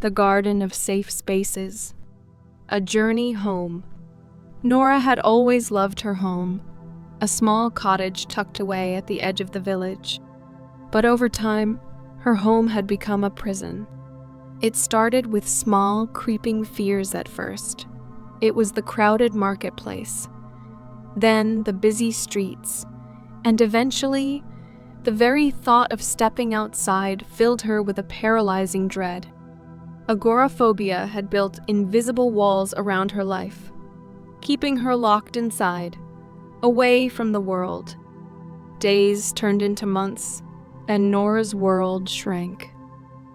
the garden of safe spaces. A journey home. Nora had always loved her home, a small cottage tucked away at the edge of the village. But over time, her home had become a prison. It started with small, creeping fears at first. It was the crowded marketplace, then the busy streets, and eventually, the very thought of stepping outside filled her with a paralyzing dread. Agoraphobia had built invisible walls around her life, keeping her locked inside, away from the world. Days turned into months, and Nora's world shrank.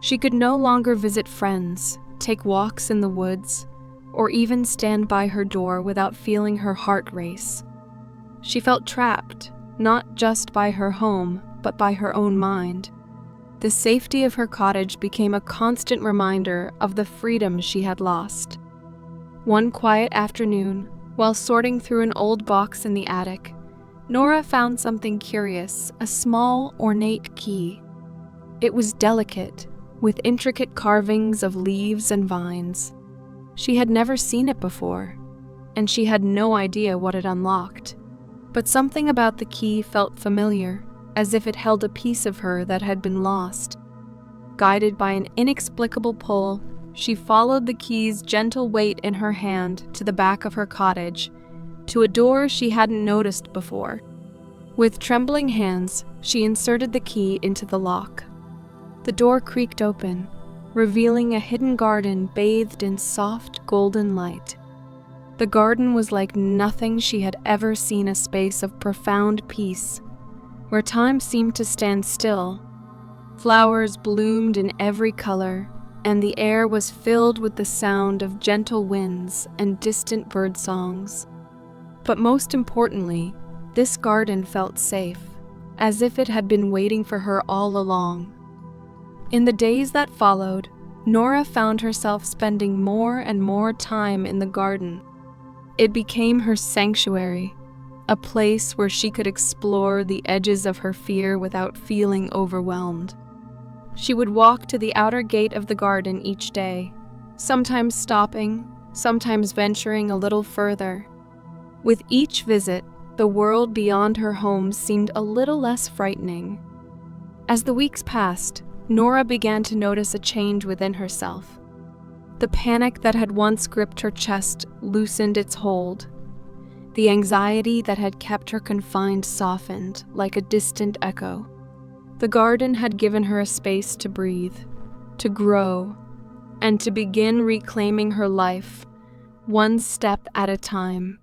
She could no longer visit friends, take walks in the woods, or even stand by her door without feeling her heart race. She felt trapped, not just by her home, but by her own mind. The safety of her cottage became a constant reminder of the freedom she had lost. One quiet afternoon, while sorting through an old box in the attic, Nora found something curious, a small, ornate key. It was delicate, with intricate carvings of leaves and vines. She had never seen it before, and she had no idea what it unlocked. But something about the key felt familiar, as if it held a piece of her that had been lost. Guided by an inexplicable pull, she followed the key's gentle weight in her hand to the back of her cottage, to a door she hadn't noticed before. With trembling hands, she inserted the key into the lock. The door creaked open, revealing a hidden garden bathed in soft, golden light. The garden was like nothing she had ever seen, a space of profound peace, where time seemed to stand still. Flowers bloomed in every color, and the air was filled with the sound of gentle winds and distant bird songs. But most importantly, this garden felt safe, as if it had been waiting for her all along. In the days that followed, Nora found herself spending more and more time in the garden. It became her sanctuary, a place where she could explore the edges of her fear without feeling overwhelmed. She would walk to the outer gate of the garden each day, sometimes stopping, sometimes venturing a little further. With each visit, the world beyond her home seemed a little less frightening. As the weeks passed, Nora began to notice a change within herself. The panic that had once gripped her chest loosened its hold. The anxiety that had kept her confined softened like a distant echo. The garden had given her a space to breathe, to grow, and to begin reclaiming her life, one step at a time.